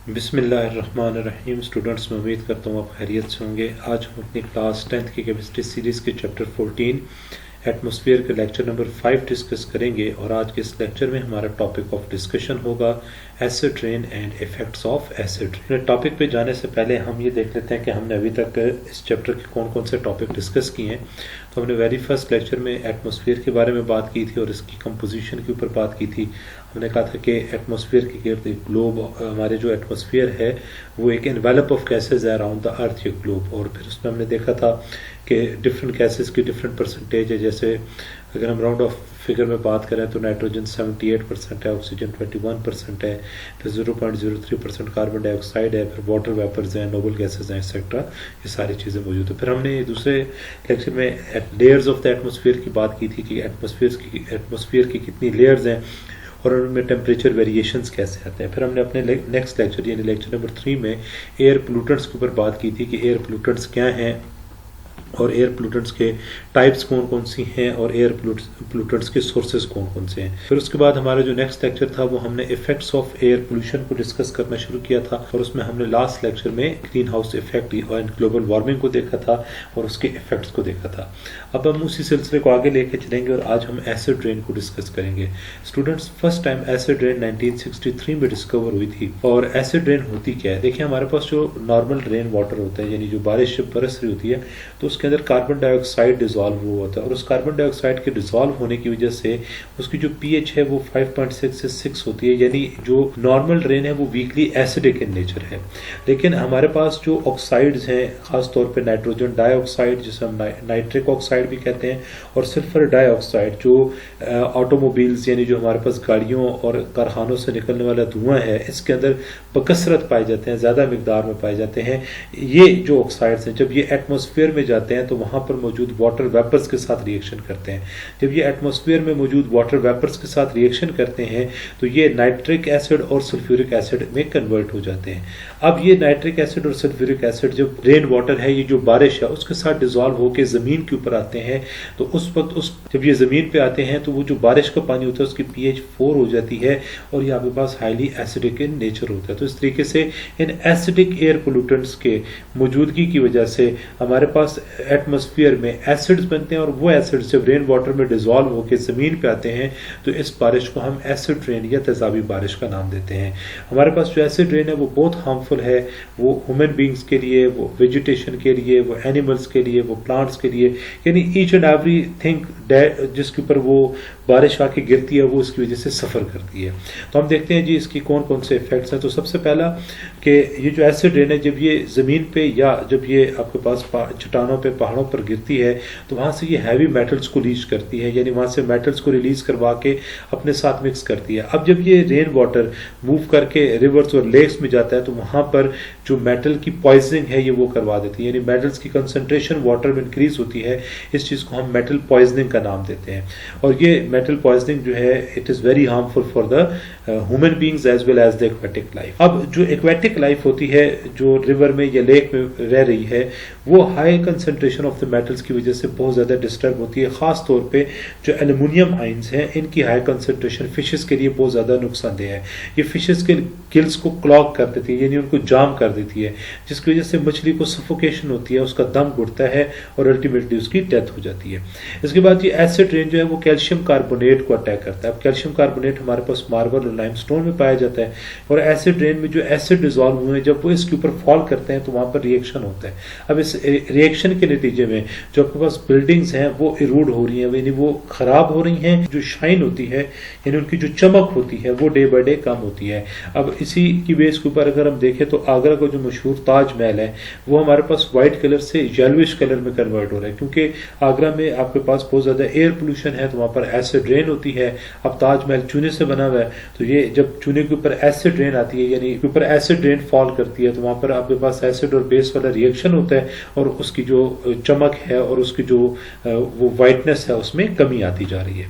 बिस्मिल्लाहिर्रहमानिर्रहीम। स्टूडेंट्स, मैं उम्मीद करता हूँ आप खैरियत से होंगे। आज हम अपनी क्लास 10th की केमिस्ट्री सीरीज़ के चैप्टर 14 एटमॉस्फेयर के लेक्चर नंबर 5 डिस्कस करेंगे। और आज के इस लेक्चर में हमारा टॉपिक ऑफ डिस्कशन होगा acid rain and effects of acid rain. Topic पे जाने से पहले हम ये देख लेते हैं कि हमने अभी तक इस चैप्टर के कौन कौन से टॉपिक डिस्कस किए हैं। तो हमने वेरी फर्स्ट लेक्चर में एटमॉस्फेयर के बारे में बात की थी और इसकी कंपोजिशन के ऊपर बात की थी। हमने कहा था कि एटमॉस्फेयर के गिर्द एक ग्लोब, हमारे जो एटमॉस्फेयर है वो एक एनवेलप ऑफ गैसेज है अराउंड द अर्थ, ये ग्लोब। और फिर उसमें हमने देखा था कि डिफरेंट गैसेस की डिफरेंट परसेंटेज है। जैसे अगर हम राउंड ऑफ फिगर में बात करें तो नाइट्रोजन 78% है, ऑक्सीजन 21% है, फिर 0.03% कार्बन डाइऑक्साइड है, फिर वाटर वेपर्स हैं, नोबल गैसेज हैं, एक्सेट्रा। ये सारी चीज़ें मौजूद है। फिर हमने दूसरे लेक्चर में लेयर्स ऑफ द एटमॉस्फेयर की बात की थी कि एटमॉस्फेयर की कितनी लेयर्स हैं और उनमें टेम्परेचर वेरिएशंस कैसे आते हैं। फिर हमने अपने नेक्स्ट लेक्चर यानी लेक्चर नंबर 3 में एयर पोल्यूटेंट्स के ऊपर बात की थी कि एयर पोल्यूटेंट्स क्या हैं और एयर पोल्यूटेंट्स के टाइप्स कौन कौन सी हैं और एयर पोल्यूटेंट्स के सोर्सेज कौन कौन से हैं। फिर उसके बाद हमारा जो नेक्स्ट लेक्चर था वो हमने इफेक्ट्स ऑफ एयर पोल्यूशन को डिस्कस करना शुरू किया था और उसमें हमने लास्ट लेक्चर में ग्रीन हाउस इफेक्ट और ग्लोबल वार्मिंग को देखा था और उसके इफेक्ट्स को देखा था। अब हम उसी सिलसिले को आगे लेके चलेंगे और आज हम एसिड रेन को डिस्कस करेंगे। Students, first time acid rain 1963 में डिस्कवर हुई थी। और एसिड रेन होती क्या है? देखिए, हमारे पास जो नॉर्मल रेन वाटर होता है यानी जो बारिश बरस रही होती है तो उसके अंदर कार्बन डाइऑक्साइड डिसॉल्व हुआ होता है और उस कार्बन डाइऑक्साइड के डिसॉल्व होने की वजह से उसकी जो पीएच है वो 5.6 से 6 होती है। यानी जो नॉर्मल रेन है वो वीकली एसिडिक इन नेचर है। लेकिन हमारे पास जो ऑक्साइड्स हैं, खासतौर पे नाइट्रोजन डाइऑक्साइड जिसे हम नाइट्रिक ऑक्साइड भी कहते हैं, और सल्फर डाइऑक्साइड जो ऑटोमोबाइल्स यानी जो हमारे पास गाड़ियों और कारखानों से निकलने वाला धुआं है इसके अंदर बकसरत पाए जाते हैं, ज़्यादा मिकदार में पाए जाते हैं। ये जो ऑक्साइड्स हैं जब ये एटमॉस्फेयर में जाते हैं तो वहाँ पर मौजूद वाटर वेपर्स के साथ रिएक्शन करते हैं। जब ये एटमॉस्फेयर में मौजूद वाटर वेपर्स के साथ रिएक्शन करते हैं तो ये नाइट्रिक एसिड और सल्फ्यूरिक एसिड में कन्वर्ट हो जाते हैं। अब ये नाइट्रिक एसिड और सल्फ्यूरिक एसिड जब रेन वाटर है, ये जो बारिश है उसके साथ डिसॉल्व होकर ज़मीन के ऊपर आते हैं तो उस वक्त जब ये ज़मीन पे आते हैं तो वो जो बारिश का पानी होता है उसकी pH 4 हो जाती है और ये आपके पास हाईली एसिडिक इन नेचर होता है। तो इस तरीके से इन एसिडिक एयर पोल्यूटेंट्स के मौजूदगी की वजह से हमारे पास एटमॉस्फेयर में एसिड्स बनते हैं और वो एसिड्स जब रेन वाटर में डिसॉल्व होकर ज़मीन पे आते हैं तो इस बारिश को हम एसिड रेन या तेजाबी बारिश का नाम देते हैं। हमारे पास जो एसिड रेन है वो बहुत हार्मफुल है, वो ह्यूमन बींग्स के लिए, वो वेजिटेशन के लिए, वो एनिमल्स के लिए, वो प्लांट्स के लिए, यानी ईच एंड एवरी थिंग जिसके ऊपर वो बारिश आके गिरती है वो उसकी वजह से सफ़र करती है। तो हम देखते हैं जी इसकी कौन कौन से इफेक्ट्स हैं। तो सबसे पहला कि ये जो एसिड रेन है जब ये ज़मीन पे या जब ये आपके पास चट्टानों पे, पहाड़ों पर गिरती है तो वहाँ से ये हैवी मेटल्स को लीच करती है, यानी वहाँ से मेटल्स को रिलीज करवा के अपने साथ मिक्स करती है। अब जब ये रेन वाटर मूव करके रिवर्स और लेक्स में जाता है तो वहाँ पर जो मेटल की पॉइजनिंग है ये वो करवा देती है, यानी मेटल्स की कंसनट्रेशन वाटर में इंक्रीज होती है। इस चीज़ को हम मेटल पॉइजनिंग का नाम देते हैं। और ये मेटल पॉइजनिंग जो है it is very harmful for the human beings as well as the aquatic life. अब जो एक्वेटिक लाइफ होती है जो रिवर में या लेक में रह रही है वो high concentration of the metals की वजह से बहुत ज़्यादा डिस्टर्ब होती है। ख़ास तौर पे जो एल्युमिनियम आइंस हैं इनकी हाई कंसनट्रेशन फिशेस के लिए बहुत ज़्यादा नुकसानदेह है। ये फिशेस के गिल्स को क्लॉग कर देती है, यानी उनको जाम कर देती है, जिसकी वजह से मछली को सफोकेशन होती है, उसका दम घुटता है और अल्टीमेटली उसकी डेथ हो जाती है। इसके बाद ये एसिड रेन जो है वो कैल्शियम कार्बोनेट को अटैक करता है। अब कैल्शियम कार्बोनेट हमारे पास मार्बल और लाइमस्टोन में पाया जाता है और एसिड रेन में जो एसिड डिसॉल्व हुए हैं जब वो इसके ऊपर फॉल करते हैं तो वहाँ पर रिएक्शन होता है। अब इस रिएक्शन के नतीजे में जो आपके पास बिल्डिंग्स हैं वो इरोड हो रही हैं, यानी वो खराब हो रही हैं। जो शाइन होती है यानी उनकी जो चमक होती है वो डे बाय डे कम होती है। अब इसी की बेस के ऊपर अगर हम देखें तो आगरा का जो मशहूर ताजमहल है वो हमारे पास व्हाइट कलर से येलोइश कलर में कन्वर्ट हो रहा है क्योंकि आगरा में आपके पास बहुत ज़्यादा एयर पोल्यूशन है तो वहाँ पर एसिड रेन होती है। अब ताजमहल चूने से बना हुआ है तो ये जब चूने के ऊपर एसिड रेन आती है यानी ऊपर एसिड रेन फॉल करती है तो वहाँ पर आपके पास एसिड और बेस वाला रिएक्शन होता है और उसकी जो चमक है और उसकी जो वो वाइटनेस है उसमें कमी आती जा रही है।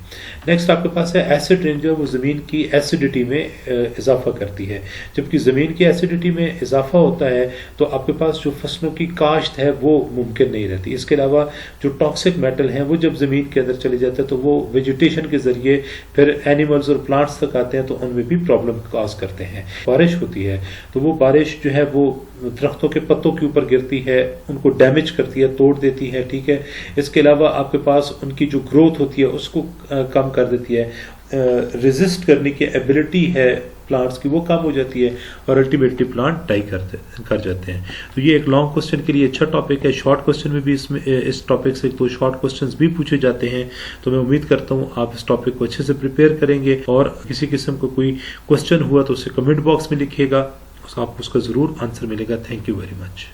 नेक्स्ट आपके पास है एसिड रेन जो है वो ज़मीन की एसिडिटी में इजाफा करती है। जबकि ज़मीन की एसिडिटी में इजाफा होता है तो आपके पास जो फसलों की काश्त है वो मुमकिन नहीं रहती। इसके अलावा जो टॉक्सिक मेटल हैं वो जब ज़मीन के अंदर चले जाते हैं तो वो वेजिटेशन के ज़रिए फिर एनिमल्स और प्लांट्स तक आते हैं तो उनमें भी प्रॉब्लम कॉज करते हैं। बारिश होती है तो वो बारिश जो है वो दरख्तों के पत्तों के ऊपर गिरती है, उनको डैमेज करती है, तोड़ देती है, ठीक है। इसके अलावा आपके पास उनकी जो ग्रोथ होती है उसको कम कर देती है, रेजिस्ट करने की एबिलिटी है प्लांट्स की वो कम हो जाती है और अल्टीमेटली प्लांट डाई कर जाते हैं। तो ये एक लॉन्ग क्वेश्चन के लिए अच्छा टॉपिक है। शॉर्ट क्वेश्चन में भी इस टॉपिक से तो शॉर्ट क्वेश्चंस भी पूछे जाते हैं। तो मैं उम्मीद करता हूँ आप इस टॉपिक को अच्छे से प्रिपेयर करेंगे और किसी किस्म का कोई क्वेश्चन हुआ तो उसे कमेंट बॉक्स में लिखिएगा, आपको उसका जरूर आंसर मिलेगा। Thank you very much.